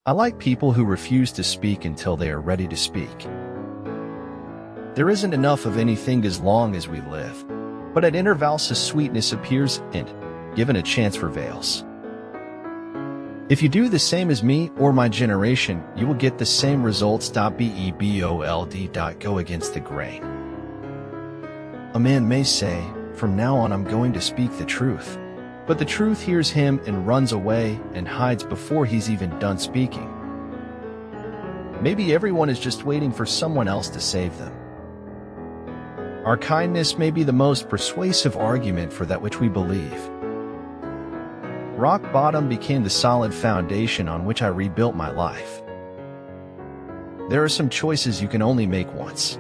I like people who refuse to speak until they are ready to speak. There isn't enough of anything as long as we live, but at intervals sweetness appears and, given a chance, prevails. If you do the same as me or my generation, you will get the same results. Bebold. Go against the grain. A man may say, "From now on I'm going to speak the truth," but the truth hears him and runs away and hides before he's even done speaking. Maybe everyone is just waiting for someone else to save them. Our kindness may be the most persuasive argument for that which we believe. Rock bottom became the solid foundation on which I rebuilt my life. There are some choices you can only make once.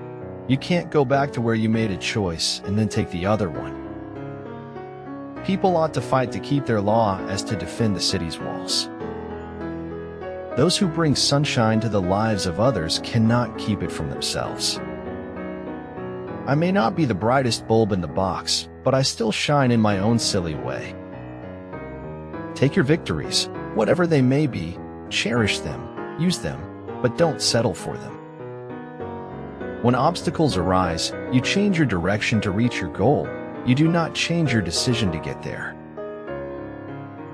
You can't go back to where you made a choice and then take the other one. People ought to fight to keep their law as to defend the city's walls. Those who bring sunshine to the lives of others cannot keep it from themselves. I may not be the brightest bulb in the box, but I still shine in my own silly way. Take your victories, whatever they may be, cherish them, use them, but don't settle for them. When obstacles arise, you change your direction to reach your goal. You do not change your decision to get there.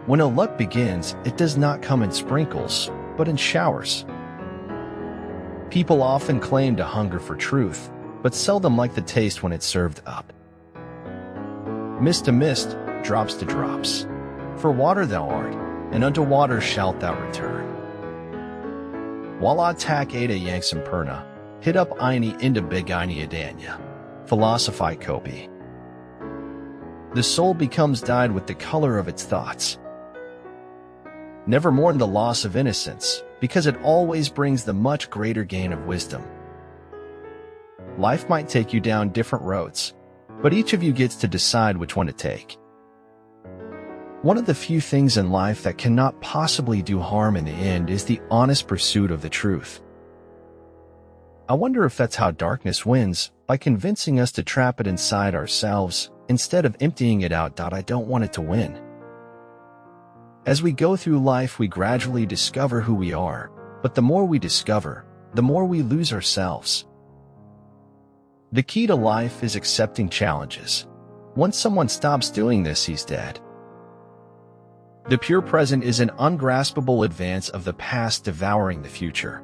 When ill luck begins, it does not come in sprinkles, but in showers. People often claim to hunger for truth, but seldom like the taste when it's served up. Mist to mist, drops to drops. For water thou art, and unto water shalt thou return. Walla tak ada yang sempurna, hit up ini into big ini adanya. Philosophi Kopi. The soul becomes dyed with the color of its thoughts. Never mourn the loss of innocence, because it always brings the much greater gain of wisdom. Life might take you down different roads, but each of you gets to decide which one to take. One of the few things in life that cannot possibly do harm in the end is the honest pursuit of the truth. I wonder if that's how darkness wins, by convincing us to trap it inside ourselves, instead of emptying it out. I don't want it to win. As we go through life, we gradually discover who we are, but the more we discover, the more we lose ourselves. The key to life is accepting challenges. Once someone stops doing this, he's dead. The pure present is an ungraspable advance of the past devouring the future.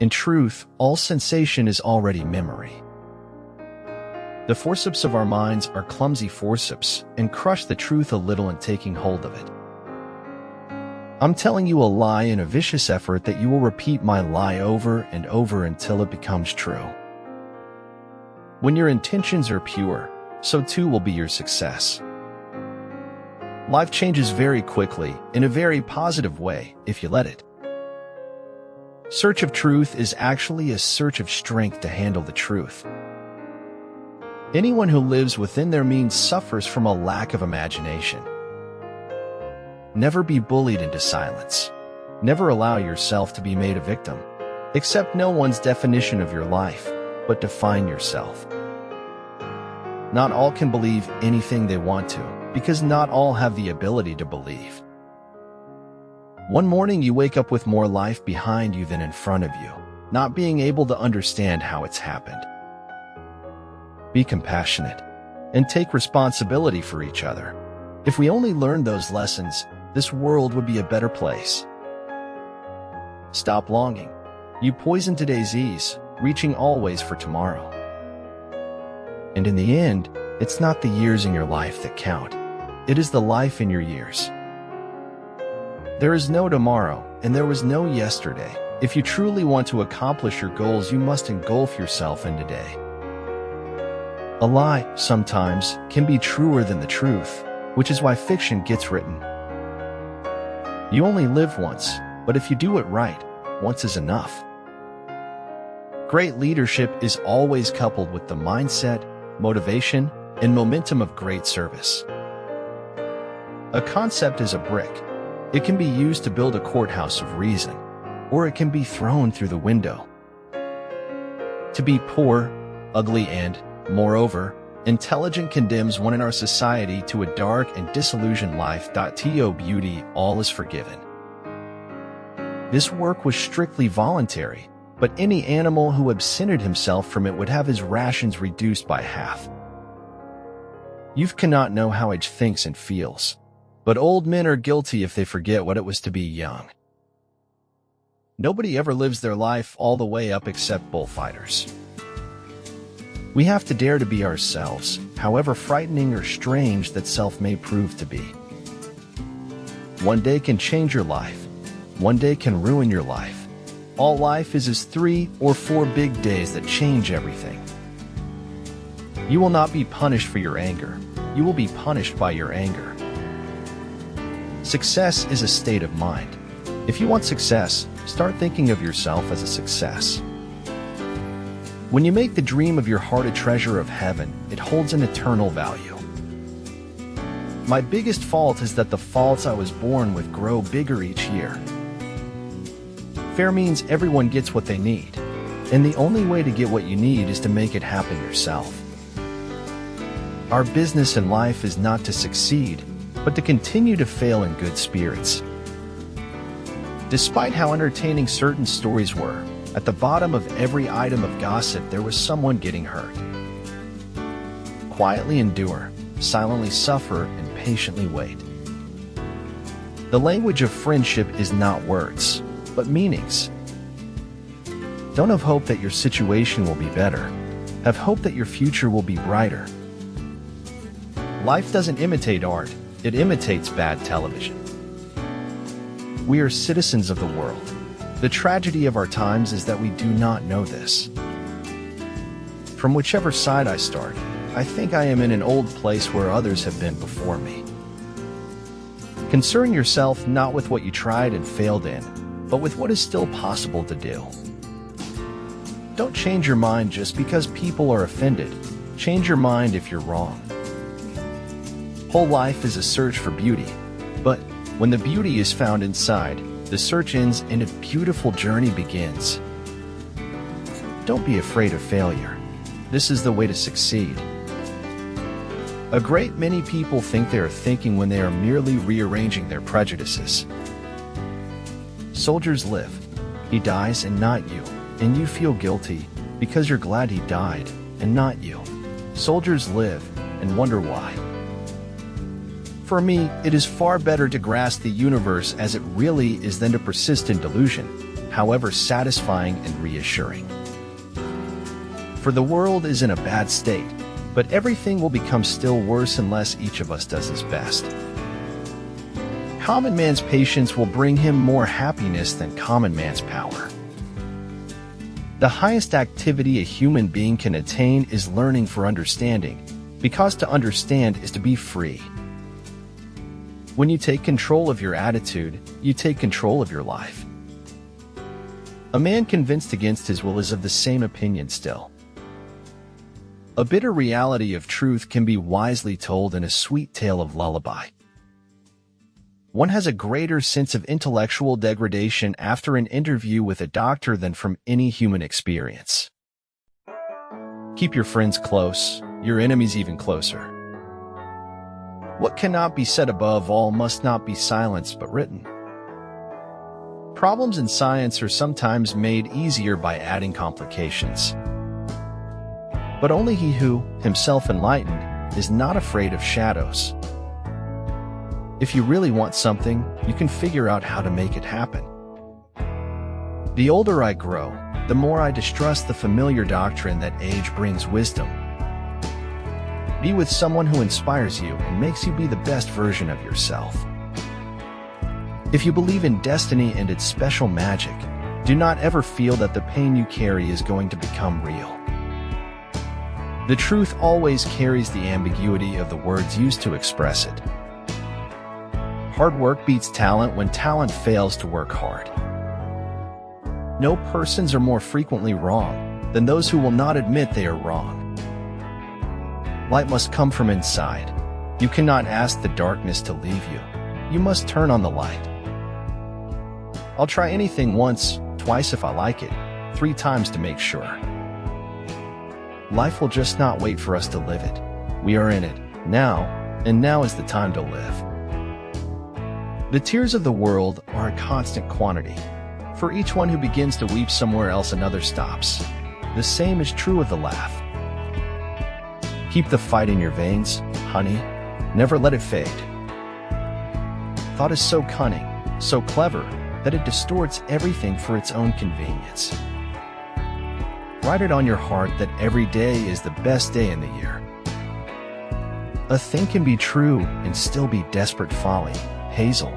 In truth, all sensation is already memory. The forceps of our minds are clumsy forceps and crush the truth a little in taking hold of it. I'm telling you a lie in a vicious effort that you will repeat my lie over and over until it becomes true. When your intentions are pure, so too will be your success. Life changes very quickly, in a very positive way, if you let it. Search of truth is actually a search of strength to handle the truth. Anyone who lives within their means suffers from a lack of imagination. Never be bullied into silence. Never allow yourself to be made a victim. Accept no one's definition of your life, but define yourself. Not all can believe anything they want to, because not all have the ability to believe. One morning you wake up with more life behind you than in front of you, not being able to understand how it's happened. Be compassionate, and take responsibility for each other. If we only learned those lessons, this world would be a better place. Stop longing. You poison today's ease, reaching always for tomorrow. And in the end, it's not the years in your life that count. It is the life in your years. There is no tomorrow, and there was no yesterday. If you truly want to accomplish your goals, you must engulf yourself in today. A lie, sometimes, can be truer than the truth, which is why fiction gets written. You only live once, but if you do it right, once is enough. Great leadership is always coupled with the mindset, motivation, and momentum of great service. A concept is a brick. It can be used to build a courthouse of reason, or it can be thrown through the window. To be poor, ugly, and, moreover, intelligent condemns one in our society to a dark and disillusioned life. To beauty, all is forgiven. This work was strictly voluntary, but any animal who absented himself from it would have his rations reduced by half. Youth cannot know how age thinks and feels, but old men are guilty if they forget what it was to be young. Nobody ever lives their life all the way up except bullfighters. We have to dare to be ourselves, however frightening or strange that self may prove to be. One day can change your life. One day can ruin your life. All life is 3 or 4 big days that change everything. You will not be punished for your anger. You will be punished by your anger. Success is a state of mind. If you want success, start thinking of yourself as a success. When you make the dream of your heart a treasure of heaven, it holds an eternal value. My biggest fault is that the faults I was born with grow bigger each year. Fair means everyone gets what they need, and the only way to get what you need is to make it happen yourself. Our business in life is not to succeed, but to continue to fail in good spirits. Despite how entertaining certain stories were, at the bottom of every item of gossip there was someone getting hurt. Quietly endure, silently suffer, and patiently wait. The language of friendship is not words, but meanings. Don't have hope that your situation will be better. Have hope that your future will be brighter. Life doesn't imitate art, it imitates bad television. We are citizens of the world. The tragedy of our times is that we do not know this. From whichever side I start, I think I am in an old place where others have been before me. Concern yourself not with what you tried and failed in, but with what is still possible to do. Don't change your mind just because people are offended. Change your mind if you're wrong. Whole life is a search for beauty, but when the beauty is found inside, the search ends and a beautiful journey begins. Don't be afraid of failure. This is the way to succeed. A great many people think they are thinking when they are merely rearranging their prejudices. Soldiers live. He dies and not you, and you feel guilty because you're glad he died and not you. Soldiers live and wonder why. For me, it is far better to grasp the universe as it really is than to persist in delusion, however satisfying and reassuring. For the world is in a bad state, but everything will become still worse unless each of us does his best. Common man's patience will bring him more happiness than common man's power. The highest activity a human being can attain is learning for understanding, because to understand is to be free. When you take control of your attitude, you take control of your life. A man convinced against his will is of the same opinion still. A bitter reality of truth can be wisely told in a sweet tale of lullaby. One has a greater sense of intellectual degradation after an interview with a doctor than from any human experience. Keep your friends close, your enemies even closer. What cannot be said above all must not be silenced but written. Problems in science are sometimes made easier by adding complications. But only he who, himself enlightened, is not afraid of shadows. If you really want something, you can figure out how to make it happen. The older I grow, the more I distrust the familiar doctrine that age brings wisdom. Be with someone who inspires you and makes you be the best version of yourself. If you believe in destiny and its special magic, do not ever feel that the pain you carry is going to become real. The truth always carries the ambiguity of the words used to express it. Hard work beats talent when talent fails to work hard. No persons are more frequently wrong than those who will not admit they are wrong. Light must come from inside. You cannot ask the darkness to leave you. You must turn on the light. I'll try anything once, twice if I like it, 3 times to make sure. Life will just not wait for us to live it. We are in it, now, and now is the time to live. The tears of the world are a constant quantity. For each one who begins to weep somewhere else, another stops. The same is true with the laugh. Keep the fight in your veins, honey. Never let it fade. Thought is so cunning, so clever, that it distorts everything for its own convenience. Write it on your heart that every day is the best day in the year. A thing can be true and still be desperate folly. Hazel.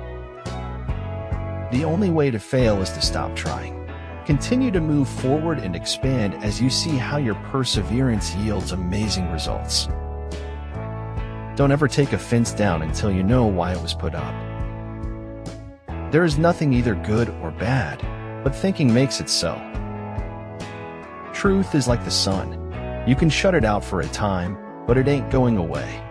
The only way to fail is to stop trying. Continue to move forward and expand as you see how your perseverance yields amazing results. Don't ever take a fence down until you know why it was put up. There is nothing either good or bad, but thinking makes it so. Truth is like the sun. You can shut it out for a time, but it ain't going away.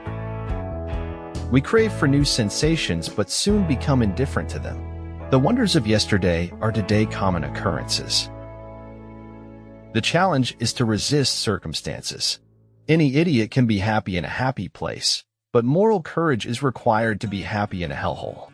We crave for new sensations but soon become indifferent to them. The wonders of yesterday are today common occurrences. The challenge is to resist circumstances. Any idiot can be happy in a happy place, but moral courage is required to be happy in a hellhole.